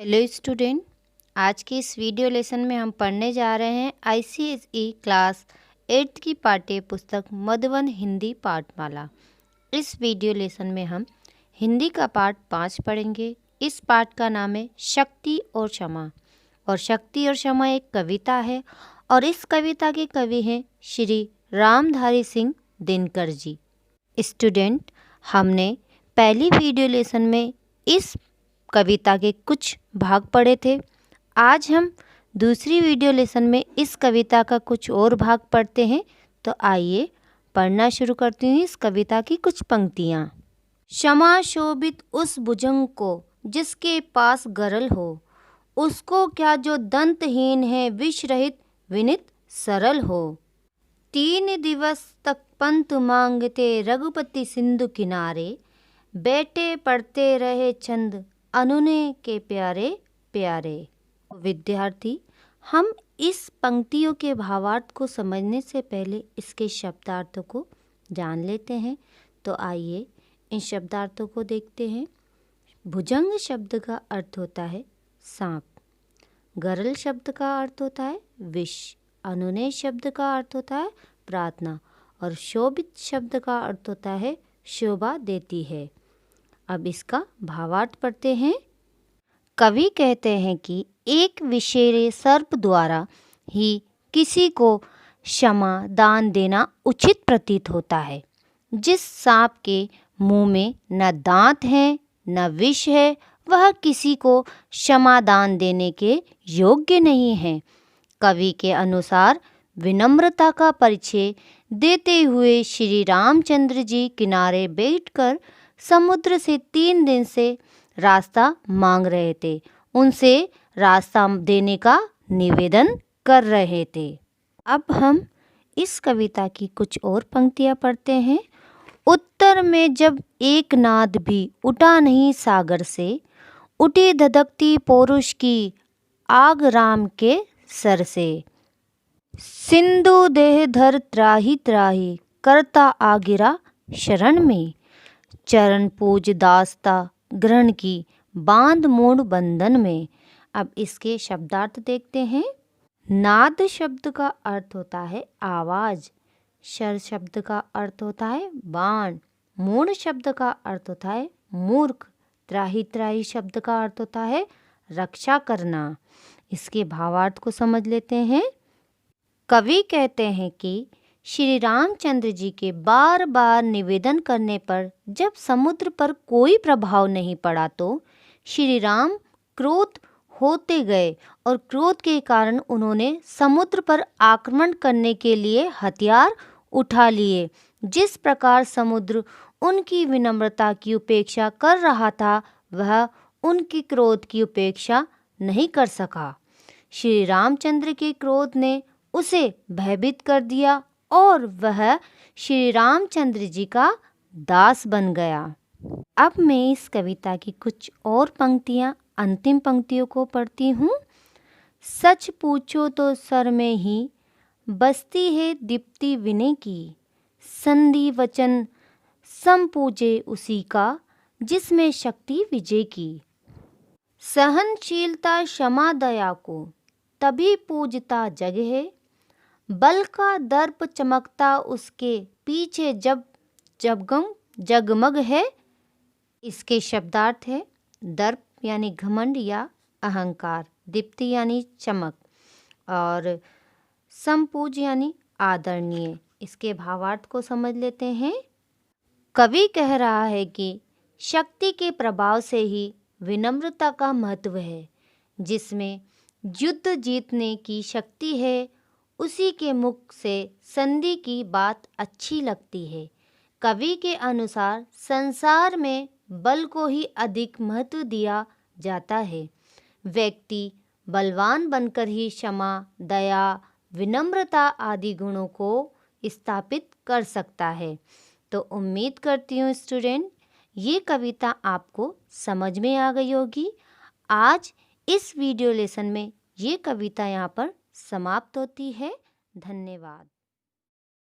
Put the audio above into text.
Hello student, आज के इस वीडियो लेसन में हम पढ़ने जा रहे हैं ICSE क्लास 8th की पाठ्य पुस्तक मधुबन हिंदी पाठमाला। इस वीडियो लेसन में हम हिंदी का पाठ 5 पढ़ेंगे। इस पाठ का नाम है शक्ति और क्षमा। और शक्ति और क्षमा एक कविता है और इस कविता के कवि हैं श्री रामधारी सिंह दिनकर जी। स्टूडेंट, हमने पहली वीडियो लेसन में इस कविता के कुछ भाग पढ़े थे। आज हम दूसरी वीडियो लेसन में इस कविता का कुछ और भाग पढ़ते हैं। तो आइए पढ़ना शुरू करती हूँ इस कविता की कुछ पंक्तियाँ। क्षमा शोभित उस भुजंग को जिसके पास गरल हो, उसको क्या जो दंतहीन है विष रहित विनित सरल हो। 3 दिवस तक पंथ मांगते रघुपति सिंधु किनारे, बैठे पढ़ते रहे चंद अनुने के प्यारे प्यारे। विद्यार्थी, हम इस पंक्तियों के भावार्थ को समझने से पहले इसके शब्दार्थों को जान लेते हैं। तो आइए इन शब्दार्थों को देखते हैं। भुजंग शब्द का अर्थ होता है सांप, गरल शब्द का अर्थ होता है विष, अनुनय शब्द का अर्थ होता है प्रार्थना और शोभित शब्द का अर्थ होता है शोभा देती है। अब इसका भावार्थ पढ़ते हैं। कवि कहते हैं कि एक विषैले सर्प द्वारा ही किसी को क्षमा दान देना उचित प्रतीत होता है। जिस सांप के मुंह में न दांत हैं न विष है, वह किसी को क्षमा दान देने के योग्य नहीं है। कवि के अनुसार विनम्रता का परिचय देते हुए श्री रामचंद्र जी किनारे बैठकर समुद्र से 3 दिन से रास्ता मांग रहे थे, उनसे रास्ता देने का निवेदन कर रहे थे। अब हम इस कविता की कुछ और पंक्तियाँ पढ़ते हैं। उत्तर में जब एक नाद भी उठा नहीं सागर से, उठी धधकती पौरुष की आग राम के सर से। सिंधु देह धर त्राही त्राही, करता आ गिरा शरण में, चरण पूज दासता ग्रहण की बांध मूड बंधन में। अब इसके शब्दार्थ देखते हैं। नाद शब्द का अर्थ होता है आवाज, शर शब्द का अर्थ होता है बाण, मूढ़ शब्द का अर्थ होता है मूर्ख, त्राही त्राही शब्द का अर्थ होता है रक्षा करना। इसके भावार्थ को समझ लेते हैं। कवि कहते हैं कि श्री रामचंद्र जी के बार बार निवेदन करने पर जब समुद्र पर कोई प्रभाव नहीं पड़ा तो श्री राम क्रोध होते गए और क्रोध के कारण उन्होंने समुद्र पर आक्रमण करने के लिए हथियार उठा लिए। जिस प्रकार समुद्र उनकी विनम्रता की उपेक्षा कर रहा था, वह उनकी क्रोध की उपेक्षा नहीं कर सका। श्री रामचंद्र के क्रोध ने उसे भयभीत कर दिया और वह श्री रामचंद्र जी का दास बन गया। अब मैं इस कविता की कुछ और पंक्तियाँ, अंतिम पंक्तियों को पढ़ती हूँ। सच पूछो तो सर में ही बसती है दीप्ति विनय की, संधि वचन सम पूजे उसी का, जिसमें शक्ति विजय की। सहनशीलता क्षमा दया को तभी पूजता जग है, बल का दर्प चमकता उसके पीछे जब जगमग है। इसके शब्दार्थ है दर्प यानी घमंड या अहंकार, दीप्ति यानी चमक और समपूज यानी आदरणीय। इसके भावार्थ को समझ लेते हैं। कवि कह रहा है कि शक्ति के प्रभाव से ही विनम्रता का महत्व है। जिसमें युद्ध जीतने की शक्ति है, उसी के मुख से संधि की बात अच्छी लगती है। कवि के अनुसार संसार में बल को ही अधिक महत्व दिया जाता है। व्यक्ति बलवान बनकर ही क्षमा, दया, विनम्रता आदि गुणों को स्थापित कर सकता है। तो उम्मीद करती हूँ स्टूडेंट, ये कविता आपको समझ में आ गई होगी। आज इस वीडियो लेसन में ये कविता यहाँ पर समाप्त होती है। धन्यवाद।